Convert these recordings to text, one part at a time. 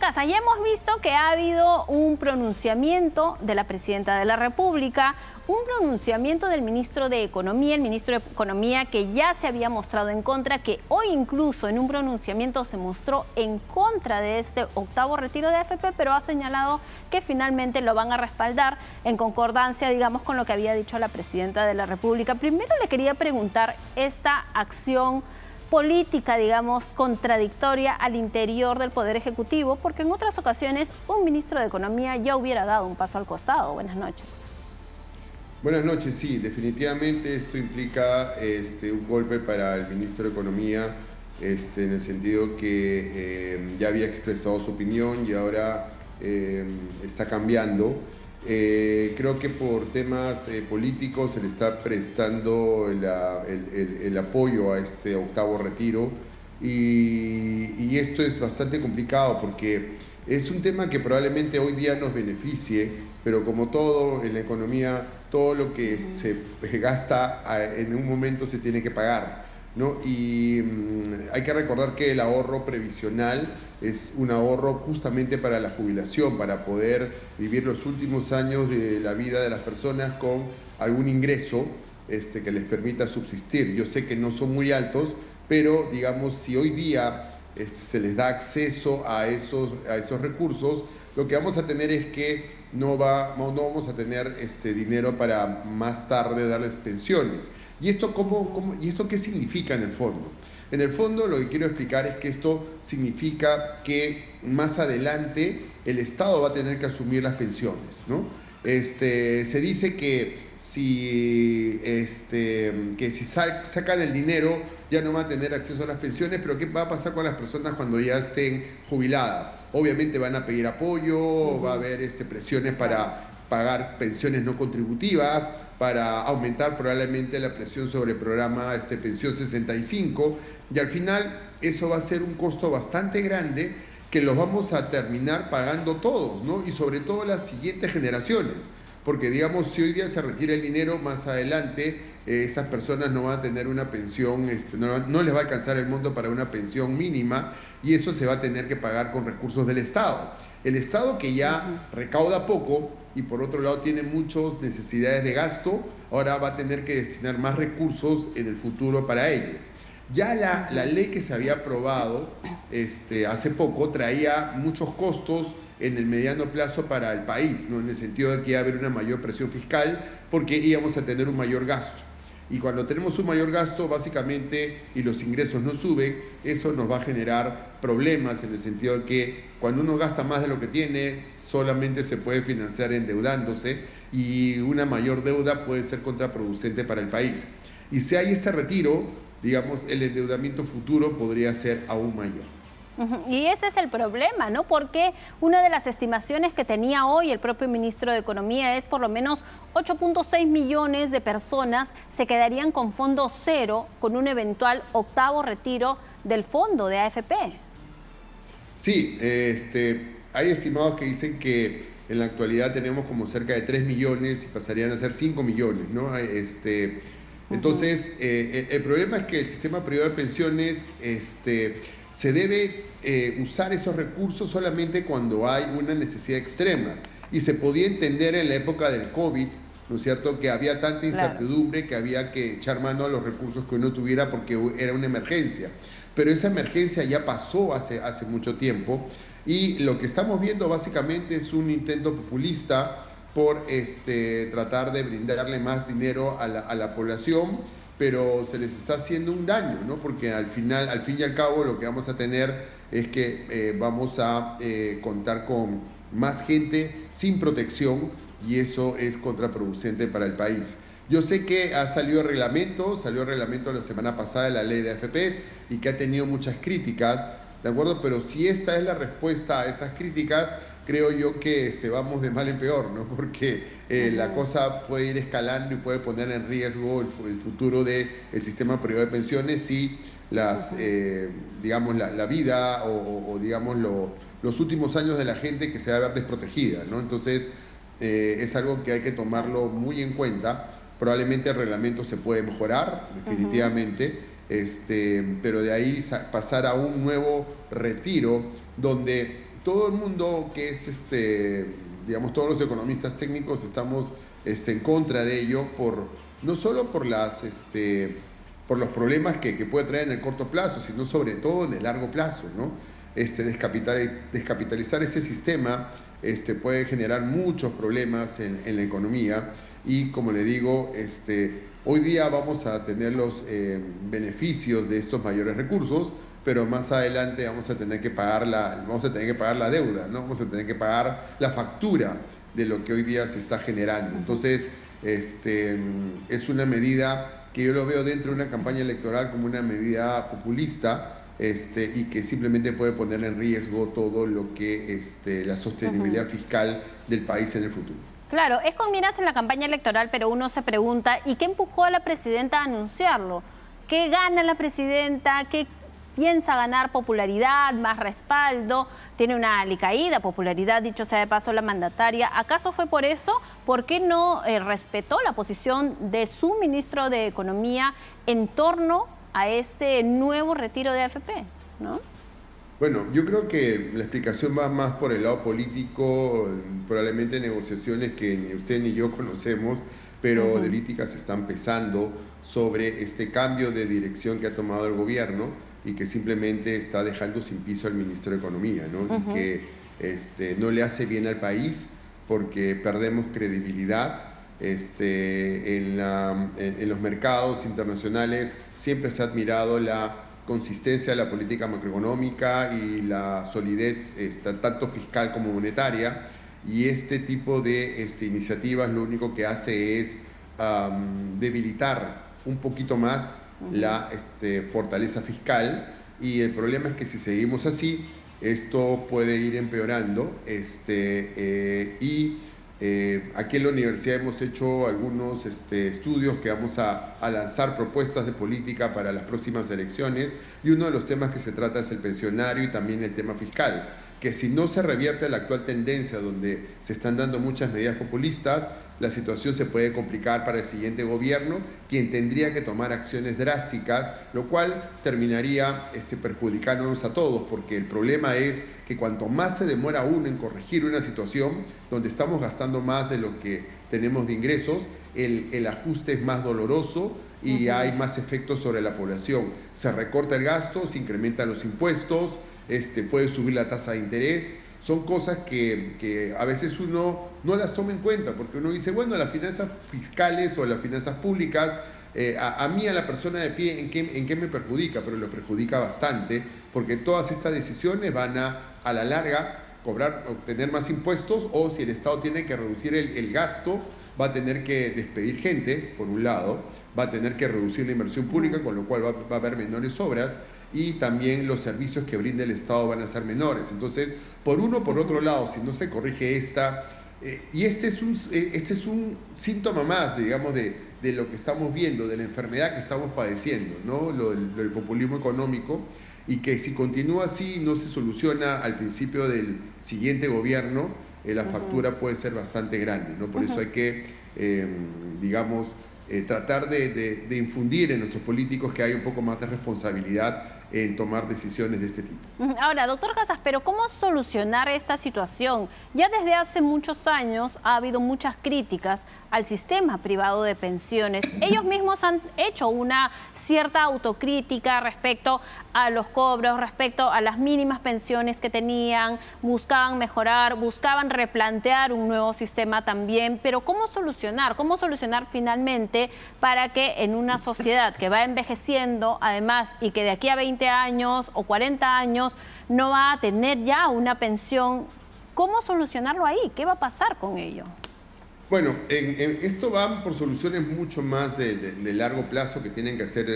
Casa, ya hemos visto que ha habido un pronunciamiento de la Presidenta de la República, un pronunciamiento del Ministro de Economía, el Ministro de Economía que ya se había mostrado en contra, que hoy incluso en un pronunciamiento se mostró en contra de este octavo retiro de AFP, pero ha señalado que finalmente lo van a respaldar en concordancia, digamos, con lo que había dicho la Presidenta de la República. Primero le quería preguntar esta acción política, digamos, contradictoria al interior del Poder Ejecutivo, porque en otras ocasiones un ministro de Economía ya hubiera dado un paso al costado. Buenas noches. Buenas noches, sí, definitivamente esto implica un golpe para el ministro de Economía, en el sentido que ya había expresado su opinión y ahora está cambiando. Creo que por temas políticos se le está prestando el apoyo a este octavo retiro y esto es bastante complicado porque es un tema que probablemente hoy día nos beneficie, pero como todo en la economía, todo lo que se gasta en un momento se tiene que pagar, ¿no? Y hay que recordar que el ahorro previsional es un ahorro justamente para la jubilación, para poder vivir los últimos años de la vida de las personas con algún ingreso que les permita subsistir. Yo sé que no son muy altos, pero digamos, si hoy día se les da acceso a esos recursos, lo que vamos a tener es que no vamos a tener dinero para más tarde darles pensiones. ¿Y esto ¿y esto qué significa en el fondo? En el fondo lo que quiero explicar es que esto significa que más adelante el Estado va a tener que asumir las pensiones, ¿no? Se dice que si sacan el dinero ya no van a tener acceso a las pensiones, pero ¿qué va a pasar con las personas cuando ya estén jubiladas? Obviamente van a pedir apoyo, va a haber presiones para pagar pensiones no contributivas, para aumentar probablemente la presión sobre el programa Pensión 65, y al final eso va a ser un costo bastante grande que los vamos a terminar pagando todos, ¿no? Y sobre todo las siguientes generaciones, porque digamos, si hoy día se retira el dinero, más adelante esas personas no van a tener una pensión, no les va a alcanzar el monto para una pensión mínima, y eso se va a tener que pagar con recursos del Estado. El Estado, que ya recauda poco y por otro lado tiene muchas necesidades de gasto, ahora va a tener que destinar más recursos en el futuro para ello. Ya la ley que se había aprobado hace poco traía muchos costos en el mediano plazo para el país, ¿no? En el sentido de que iba a haber una mayor presión fiscal porque íbamos a tener un mayor gasto. Y cuando tenemos un mayor gasto, básicamente, y los ingresos no suben, eso nos va a generar problemas en el sentido de que cuando uno gasta más de lo que tiene, solamente se puede financiar endeudándose y una mayor deuda puede ser contraproducente para el país. Y si hay este retiro, digamos, el endeudamiento futuro podría ser aún mayor. Y ese es el problema, ¿no? Porque una de las estimaciones que tenía hoy el propio ministro de Economía es por lo menos 8.6 millones de personas se quedarían con fondo cero con un eventual octavo retiro del fondo de AFP. Sí, hay estimados que dicen que en la actualidad tenemos como cerca de 3 millones y pasarían a ser 5 millones, ¿no? Entonces, el problema es que el sistema privado de pensiones se debe usar esos recursos solamente cuando hay una necesidad extrema. Y se podía entender en la época del COVID, ¿no es cierto?, que había tanta incertidumbre que había que echar mano a los recursos que uno tuviera porque era una emergencia. Pero esa emergencia ya pasó hace mucho tiempo y lo que estamos viendo básicamente es un intento populista por tratar de brindarle más dinero a la población, pero se les está haciendo un daño, ¿no? Porque al fin y al cabo lo que vamos a tener es que vamos a contar con más gente sin protección y eso es contraproducente para el país. Yo sé que salió el reglamento la semana pasada de la ley de AFPs y que ha tenido muchas críticas, ¿de acuerdo? Pero si esta es la respuesta a esas críticas, creo yo que vamos de mal en peor, ¿no? Porque la cosa puede ir escalando y puede poner en riesgo el futuro del sistema privado de pensiones si digamos, la vida o digamos, los últimos años de la gente que se va a ver desprotegida, ¿no? Entonces, es algo que hay que tomarlo muy en cuenta. Probablemente el reglamento se puede mejorar, definitivamente, pero de ahí pasar a un nuevo retiro donde todo el mundo que es, digamos, todos los economistas técnicos estamos en contra de ello, no solo por los problemas que puede traer en el corto plazo, sino sobre todo en el largo plazo, ¿no? Descapitalizar este sistema puede generar muchos problemas en la economía y, como le digo, hoy día vamos a tener los beneficios de estos mayores recursos, pero más adelante vamos a tener que pagar la deuda, ¿no? Vamos a tener que pagar la factura de lo que hoy día se está generando. Entonces, es una medida que yo lo veo dentro de una campaña electoral como una medida populista, y que simplemente puede poner en riesgo todo lo que la sostenibilidad fiscal del país en el futuro. Claro, es con miras en la campaña electoral, pero uno se pregunta, ¿y qué empujó a la presidenta a anunciarlo? ¿Qué gana la presidenta? ¿Qué piensa ganar? ¿Popularidad, más respaldo? Tiene una alicaída popularidad, dicho sea de paso, la mandataria. ¿Acaso fue por eso? ¿Por qué no respetó la posición de su ministro de Economía en torno a este nuevo retiro de AFP, ¿no? Bueno, yo creo que la explicación va más por el lado político, probablemente negociaciones que ni usted ni yo conocemos, pero de políticas se están pesando sobre este cambio de dirección que ha tomado el gobierno y que simplemente está dejando sin piso al ministro de Economía, ¿no? Y que no le hace bien al país porque perdemos credibilidad. En los mercados internacionales siempre se ha admirado la consistencia de la política macroeconómica y la solidez tanto fiscal como monetaria, y este tipo de iniciativas lo único que hace es debilitar un poquito más la fortaleza fiscal, y el problema es que si seguimos así esto puede ir empeorando, aquí en la universidad hemos hecho algunos estudios que vamos a lanzar propuestas de política para las próximas elecciones, y uno de los temas que se trata es el pensionario y también el tema fiscal, que si no se revierte la actual tendencia donde se están dando muchas medidas populistas, la situación se puede complicar para el siguiente gobierno, quien tendría que tomar acciones drásticas, lo cual terminaría perjudicándonos a todos, porque el problema es que cuanto más se demora uno en corregir una situación donde estamos gastando más de lo que tenemos de ingresos, el ajuste es más doloroso y hay más efectos sobre la población. Se recorta el gasto, se incrementan los impuestos, puede subir la tasa de interés. Son cosas que a veces uno no las toma en cuenta, porque uno dice, bueno, las finanzas fiscales o las finanzas públicas, a mí, a la persona de pie, ¿en qué me perjudica? Pero lo perjudica bastante, porque todas estas decisiones van a la larga obtener más impuestos, o si el Estado tiene que reducir el gasto, va a tener que despedir gente, por un lado, va a tener que reducir la inversión pública, con lo cual va a haber menores obras, y también los servicios que brinda el Estado van a ser menores. Entonces, por otro lado, si no se corrige y este es un síntoma más, digamos, de lo que estamos viendo, de la enfermedad que estamos padeciendo, ¿no? Lo del populismo económico, y que si continúa así, no se soluciona al principio del siguiente gobierno, la factura puede ser bastante grande, ¿no? Por eso hay que, tratar de infundir en nuestros políticos que hay un poco más de responsabilidad en tomar decisiones de este tipo. Ahora, doctor Casas, pero ¿cómo solucionar esta situación? Ya desde hace muchos años ha habido muchas críticas al sistema privado de pensiones. Ellos mismos han hecho una cierta autocrítica respecto a los cobros, respecto a las mínimas pensiones que tenían, buscaban mejorar, buscaban replantear un nuevo sistema también, pero ¿cómo solucionar? ¿Cómo solucionar finalmente para que en una sociedad que va envejeciendo, además, y que de aquí a 20 años o 40 años no va a tener ya una pensión, ¿cómo solucionarlo ahí? ¿Qué va a pasar con ello? Bueno, esto va por soluciones mucho más de largo plazo, que tienen que hacer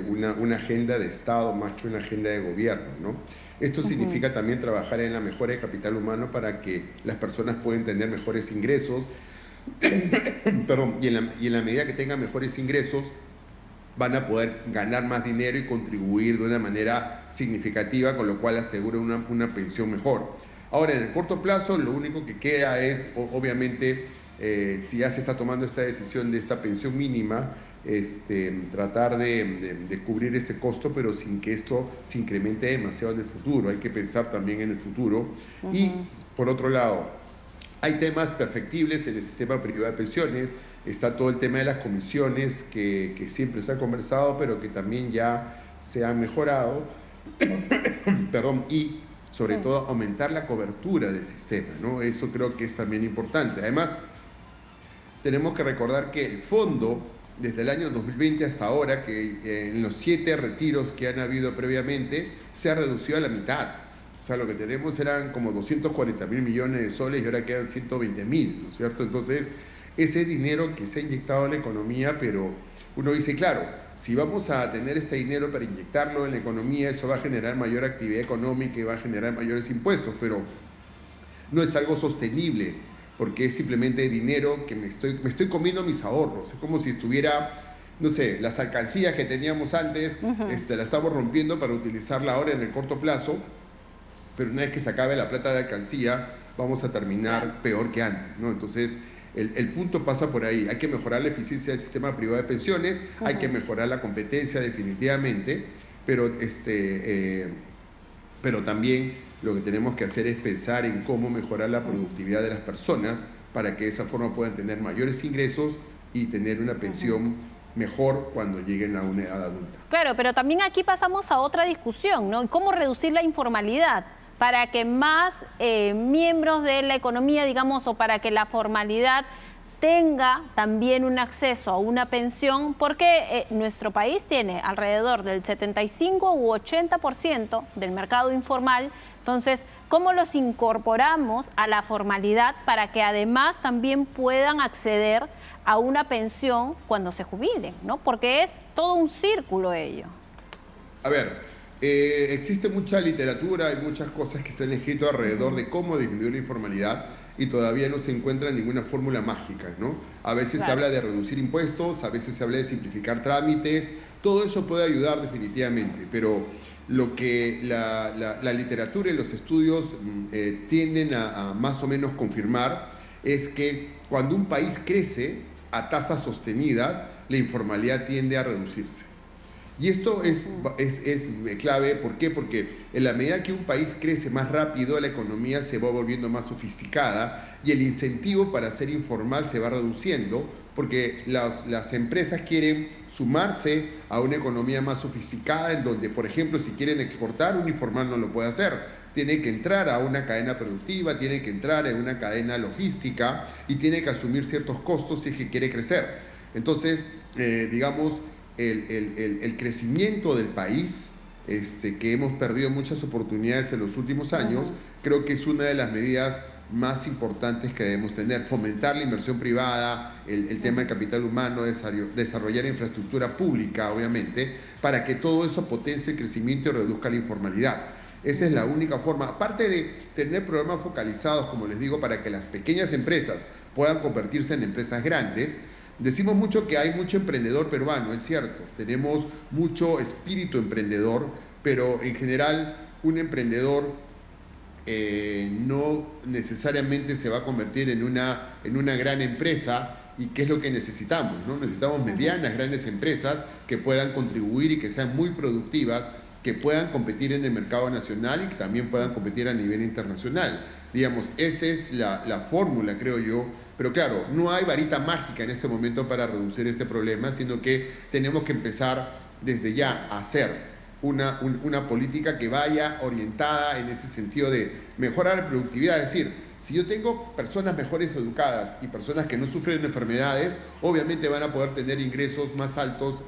una agenda de Estado más que una agenda de gobierno, ¿no? Esto significa también trabajar en la mejora de capital humano para que las personas puedan tener mejores ingresos, perdón, y en la medida que tengan mejores ingresos, van a poder ganar más dinero y contribuir de una manera significativa, con lo cual aseguran una pensión mejor. Ahora, en el corto plazo, lo único que queda es, obviamente, si ya se está tomando esta decisión de esta pensión mínima, tratar de cubrir este costo, pero sin que esto se incremente demasiado en el futuro. Hay que pensar también en el futuro. Y, por otro lado, hay temas perfectibles en el sistema privado de pensiones. Está todo el tema de las comisiones que siempre se ha conversado, pero que también ya se han mejorado. Perdón, y sobre todo aumentar la cobertura del sistema, ¿no? Eso creo que es también importante. Además, tenemos que recordar que el fondo, desde el año 2020 hasta ahora, que en los 7 retiros que han habido previamente, se ha reducido a la mitad. O sea, lo que tenemos eran como 240.000 millones de soles y ahora quedan 120.000, ¿no es cierto? Entonces, ese dinero que se ha inyectado en la economía, pero uno dice, claro, si vamos a tener este dinero para inyectarlo en la economía, eso va a generar mayor actividad económica y va a generar mayores impuestos, pero no es algo sostenible, porque es simplemente dinero que me estoy comiendo mis ahorros. Es como si estuviera, no sé, las alcancías que teníamos antes, la estamos rompiendo para utilizarla ahora en el corto plazo, pero una vez que se acabe la plata de la alcancía, vamos a terminar peor que antes, ¿no? Entonces, el punto pasa por ahí. Hay que mejorar la eficiencia del sistema privado de pensiones, hay que mejorar la competencia definitivamente, pero también lo que tenemos que hacer es pensar en cómo mejorar la productividad de las personas para que de esa forma puedan tener mayores ingresos y tener una pensión mejor cuando lleguen a una edad adulta. Claro, pero también aquí pasamos a otra discusión, ¿no? ¿Cómo reducir la informalidad para que más miembros de la economía, digamos, o para que la formalidad tenga también un acceso a una pensión? Porque nuestro país tiene alrededor del 75 u 80% del mercado informal. Entonces, ¿cómo los incorporamos a la formalidad para que además también puedan acceder a una pensión cuando se jubilen, ¿no? Porque es todo un círculo ello. A ver, existe mucha literatura, hay muchas cosas que se han escrito alrededor de cómo disminuir la informalidad y todavía no se encuentra ninguna fórmula mágica, ¿no? A veces se habla de reducir impuestos, a veces se habla de simplificar trámites, todo eso puede ayudar definitivamente, pero lo que la literatura y los estudios tienden a más o menos confirmar es que cuando un país crece a tasas sostenidas, la informalidad tiende a reducirse. Y esto es clave, ¿por qué? Porque en la medida que un país crece más rápido, la economía se va volviendo más sofisticada y el incentivo para ser informal se va reduciendo, porque las empresas quieren sumarse a una economía más sofisticada en donde, por ejemplo, si quieren exportar, un informal no lo puede hacer. Tiene que entrar a una cadena productiva, tiene que entrar en una cadena logística y tiene que asumir ciertos costos si es que quiere crecer. Entonces, digamos, el crecimiento del país, que hemos perdido muchas oportunidades en los últimos años, creo que es una de las medidas más importantes que debemos tener. Fomentar la inversión privada, el tema del capital humano, desarrollar infraestructura pública, obviamente, para que todo eso potencie el crecimiento y reduzca la informalidad. Esa es la única forma, aparte de tener programas focalizados, como les digo, para que las pequeñas empresas puedan convertirse en empresas grandes. Decimos mucho que hay mucho emprendedor peruano, es cierto, tenemos mucho espíritu emprendedor, pero en general un emprendedor no necesariamente se va a convertir en una gran empresa. ¿Y qué es lo que necesitamos, ¿no? Necesitamos medianas, grandes empresas que puedan contribuir y que sean muy productivas, que puedan competir en el mercado nacional y que también puedan competir a nivel internacional. Digamos, esa es la fórmula, creo yo. Pero claro, no hay varita mágica en este momento para reducir este problema, sino que tenemos que empezar desde ya a hacer una política que vaya orientada en ese sentido de mejorar la productividad. Es decir, si yo tengo personas mejores educadas y personas que no sufren de enfermedades, obviamente van a poder tener ingresos más altos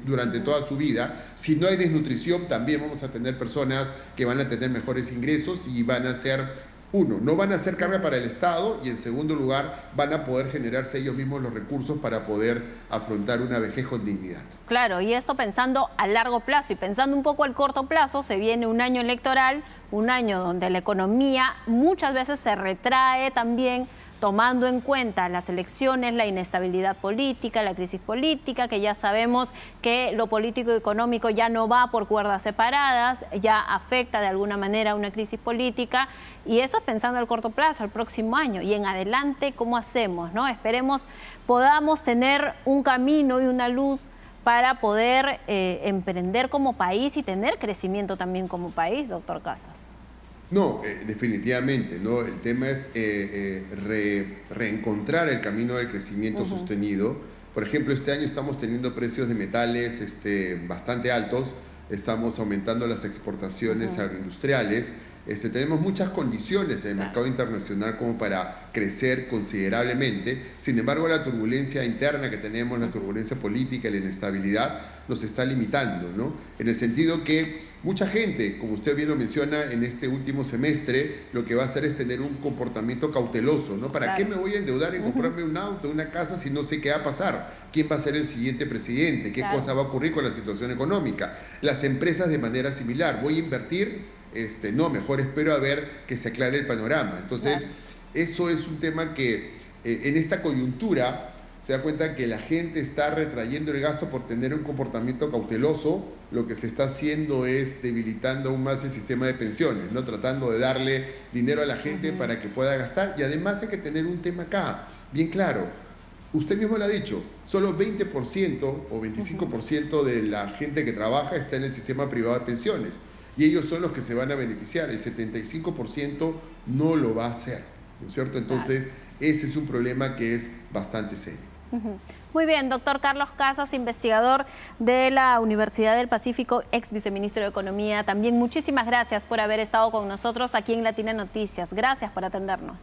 durante toda su vida. Si no hay desnutrición, también vamos a tener personas que van a tener mejores ingresos y van a ser, no van a ser carga para el Estado, y en segundo lugar van a poder generarse ellos mismos los recursos para poder afrontar una vejez con dignidad. Claro, y esto pensando a largo plazo y pensando un poco al corto plazo, se viene un año electoral, un año donde la economía muchas veces se retrae también tomando en cuenta las elecciones, la inestabilidad política, la crisis política, que ya sabemos que lo político y económico ya no va por cuerdas separadas, ya afecta de alguna manera a una crisis política, y eso es pensando al corto plazo, al próximo año, y en adelante, ¿cómo hacemos, no? Esperemos podamos tener un camino y una luz para poder emprender como país y tener crecimiento también como país, doctor Casas. No, definitivamente, ¿no? El tema es reencontrar el camino del crecimiento sostenido. Por ejemplo, este año estamos teniendo precios de metales bastante altos, estamos aumentando las exportaciones agroindustriales, tenemos muchas condiciones en el mercado internacional como para crecer considerablemente. Sin embargo, la turbulencia interna que tenemos, la turbulencia política y la inestabilidad nos está limitando, ¿no? En el sentido que mucha gente, como usted bien lo menciona, en este último semestre, lo que va a hacer es tener un comportamiento cauteloso, ¿no? ¿Para qué me voy a endeudar en comprarme un auto, una casa, si no sé qué va a pasar? ¿Quién va a ser el siguiente presidente? ¿Qué cosa va a ocurrir con la situación económica? Las empresas de manera similar. ¿Voy a invertir? No, mejor espero a ver que se aclare el panorama. Entonces, eso es un tema que en esta coyuntura se da cuenta que la gente está retrayendo el gasto por tener un comportamiento cauteloso. Lo que se está haciendo es debilitando aún más el sistema de pensiones, ¿no? Tratando de darle dinero a la gente para que pueda gastar. Y además hay que tener un tema acá, bien claro. Usted mismo lo ha dicho, solo 20% o 25% de la gente que trabaja está en el sistema privado de pensiones. Y ellos son los que se van a beneficiar. El 75% no lo va a hacer, ¿no es cierto? Entonces, ese es un problema que es bastante serio. Muy bien, doctor Carlos Casas, investigador de la Universidad del Pacífico, ex viceministro de Economía. También muchísimas gracias por haber estado con nosotros aquí en Latina Noticias. Gracias por atendernos.